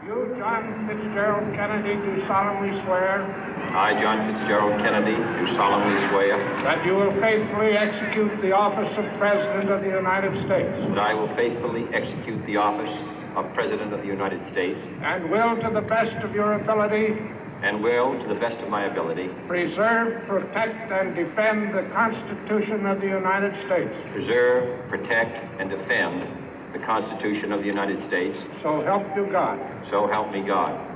You, John Fitzgerald Kennedy, do solemnly swear. I, John Fitzgerald Kennedy, do solemnly swear. That you will faithfully execute the office of President of the United States. That I will faithfully execute the office of President of the United States. And will, to the best of your ability. And will, to the best of my ability. Preserve, protect, and defend the Constitution of the United States. Preserve, protect, and defend the Constitution of the United States. So help you God. So help me God.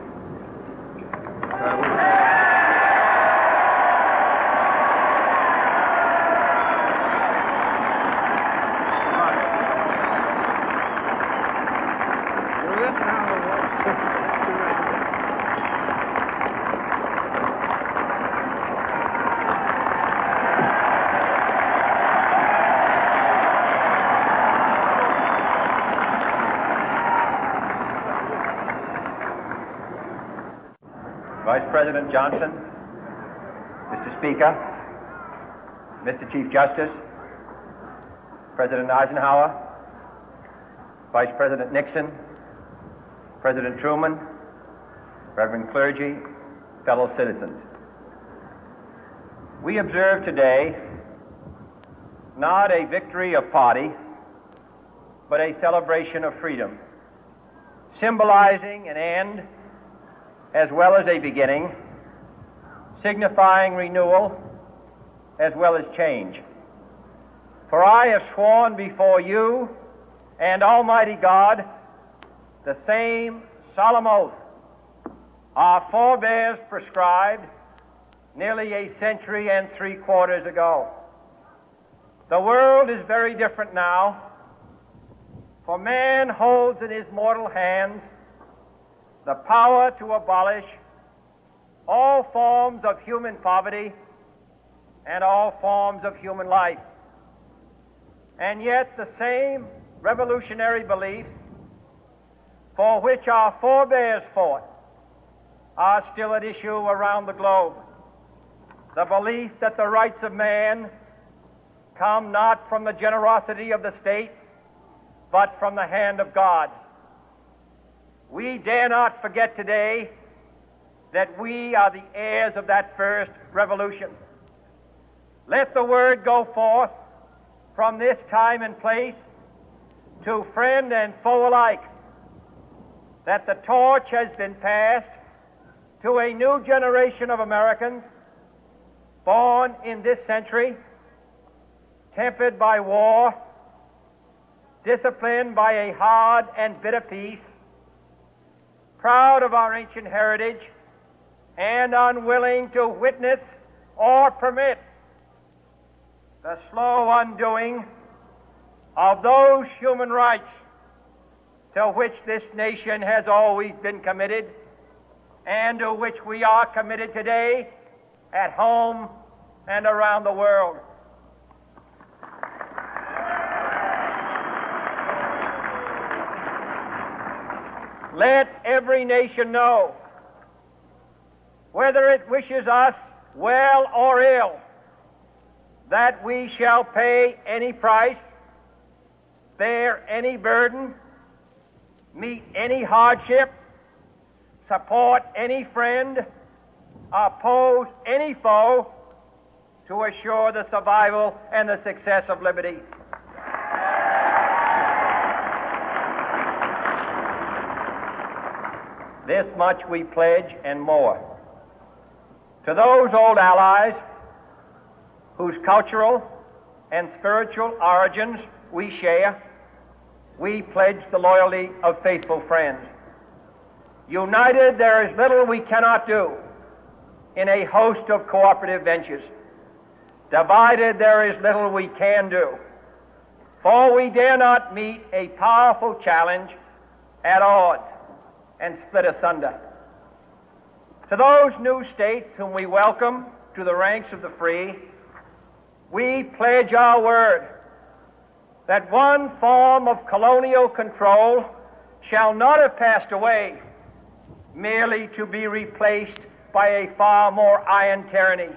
Vice President Johnson, Mr. Speaker, Mr. Chief Justice, President Eisenhower, Vice President Nixon, President Truman, Reverend clergy, fellow citizens. We observe today not a victory of party, but a celebration of freedom, symbolizing an end as well as a beginning, signifying renewal as well as change. For I have sworn before you and Almighty God the same solemn oath our forebears prescribed nearly a century and 3/4 ago. The world is very different now, for man holds in his mortal hands the power to abolish all forms of human poverty and all forms of human life. And yet the same revolutionary beliefs for which our forebears fought are still at issue around the globe. The belief that the rights of man come not from the generosity of the state, but from the hand of God. We dare not forget today that we are the heirs of that first revolution. Let the word go forth from this time and place to friend and foe alike that the torch has been passed to a new generation of Americans born in this century, tempered by war, disciplined by a hard and bitter peace, proud of our ancient heritage, and unwilling to witness or permit the slow undoing of those human rights to which this nation has always been committed and to which we are committed today at home and around the world. Let every nation know, whether it wishes us well or ill, that we shall pay any price, bear any burden, meet any hardship, support any friend, oppose any foe to assure the survival and the success of liberty. This much we pledge and more. To those old allies whose cultural and spiritual origins we share, we pledge the loyalty of faithful friends. United, there is little we cannot do in a host of cooperative ventures. Divided, there is little we can do, for we dare not meet a powerful challenge at odds and split asunder. To those new states whom we welcome to the ranks of the free, we pledge our word that one form of colonial control shall not have passed away, merely to be replaced by a far more iron tyranny.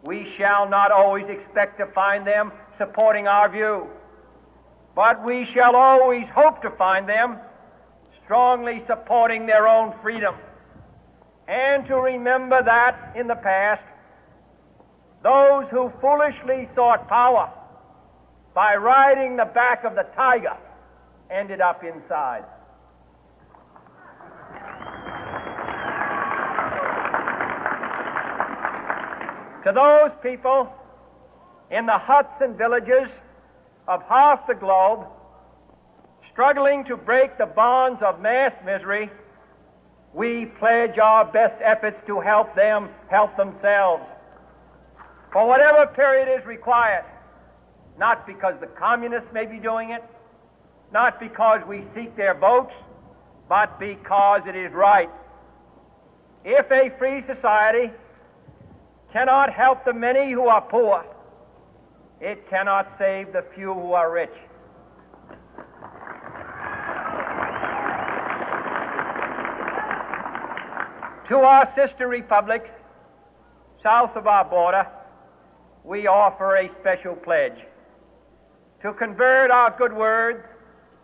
We shall not always expect to find them supporting our view, but we shall always hope to find them strongly supporting their own freedom, and to remember that in the past, those who foolishly sought power by riding the back of the tiger ended up inside. To those people in the huts and villages of half the globe struggling to break the bonds of mass misery, we pledge our best efforts to help them help themselves for whatever period is required, not because the communists may be doing it, not because we seek their votes, but because it is right. If a free society cannot help the many who are poor, it cannot save the few who are rich. To our sister republics south of our border, we offer a special pledge to convert our good words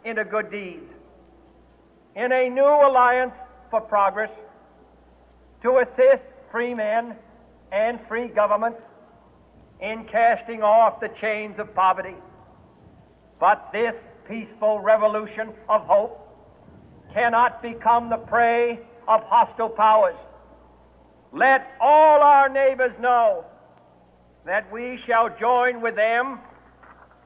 into good deeds, in a new alliance for progress, to assist free men and free governments in casting off the chains of poverty. But this peaceful revolution of hope cannot become the prey of hostile powers. Let all our neighbors know that we shall join with them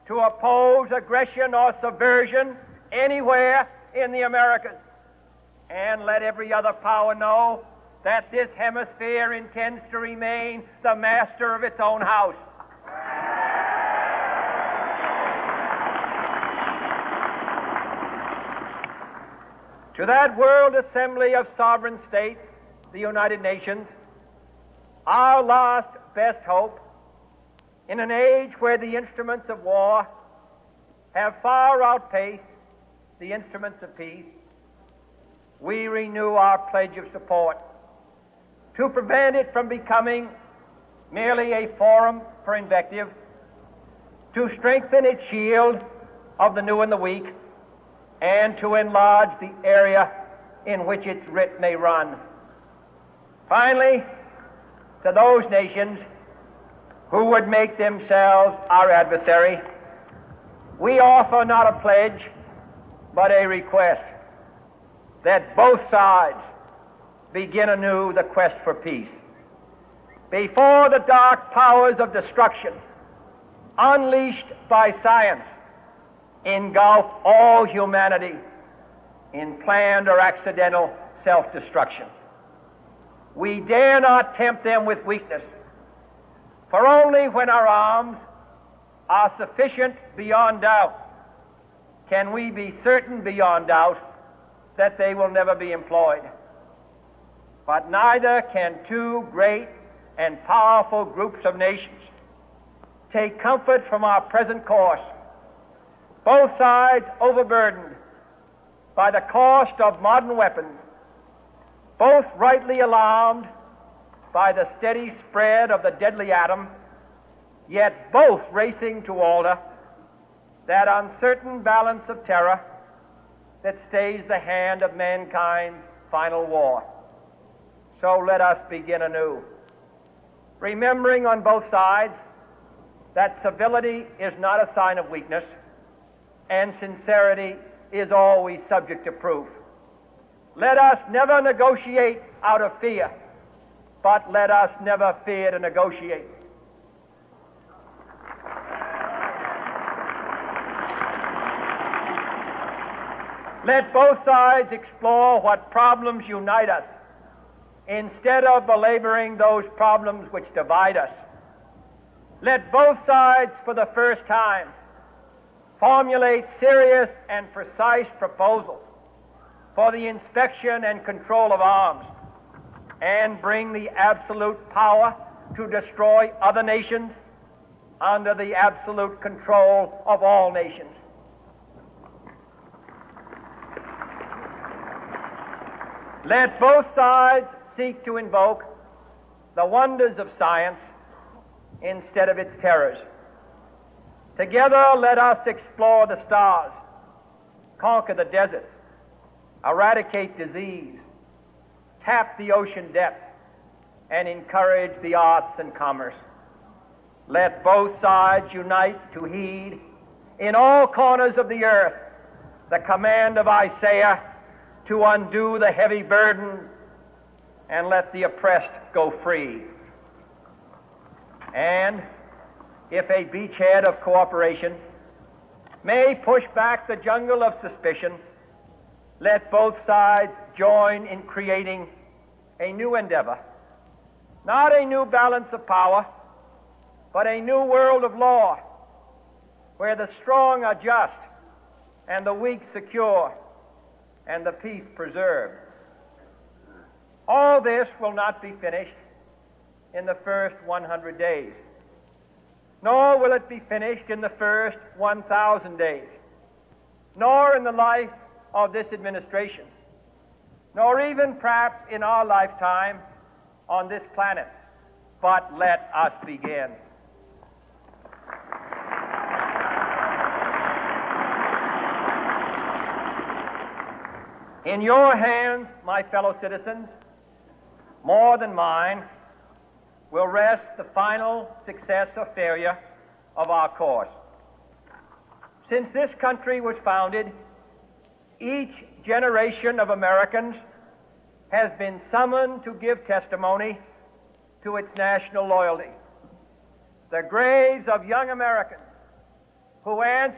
to oppose aggression or subversion anywhere in the Americas. And let every other power know that this hemisphere intends to remain the master of its own house. To that World Assembly of Sovereign States, the United Nations, our last best hope, in an age where the instruments of war have far outpaced the instruments of peace, we renew our pledge of support to prevent it from becoming merely a forum for invective, to strengthen its shield of the new and the weak, and to enlarge the area in which its writ may run. Finally, to those nations who would make themselves our adversary, we offer not a pledge, but a request that both sides begin anew the quest for peace. Before the dark powers of destruction, unleashed by science, engulf all humanity in planned or accidental self-destruction, we dare not tempt them with weakness, for only when our arms are sufficient beyond doubt can we be certain beyond doubt that they will never be employed. But neither can two great and powerful groups of nations take comfort from our present course, both sides overburdened by the cost of modern weapons, both rightly alarmed by the steady spread of the deadly atom, yet both racing to alter that uncertain balance of terror that stays the hand of mankind's final war. So let us begin anew, remembering on both sides that civility is not a sign of weakness, and sincerity is always subject to proof. Let us never negotiate out of fear, but let us never fear to negotiate. Let both sides explore what problems unite us, instead of belaboring those problems which divide us. Let both sides, for the first time, formulate serious and precise proposals for the inspection and control of arms, and bring the absolute power to destroy other nations under the absolute control of all nations. Let both sides seek to invoke the wonders of science instead of its terrors. Together, let us explore the stars, conquer the deserts, eradicate disease, tap the ocean depth, and encourage the arts and commerce. Let both sides unite to heed in all corners of the earth the command of Isaiah to undo the heavy burden and let the oppressed go free. And if a beachhead of cooperation may push back the jungle of suspicion, let both sides join in creating a new endeavor, not a new balance of power, but a new world of law, where the strong are just and the weak secure and the peace preserved. All this will not be finished in the first 100 days, nor will it be finished in the first 1,000 days, nor in the life of this administration, nor even perhaps in our lifetime on this planet. But let us begin. In your hands, my fellow citizens, more than mine, will rest the final success or failure of our course. Since this country was founded, each generation of Americans has been summoned to give testimony to its national loyalty. The graves of young Americans who answered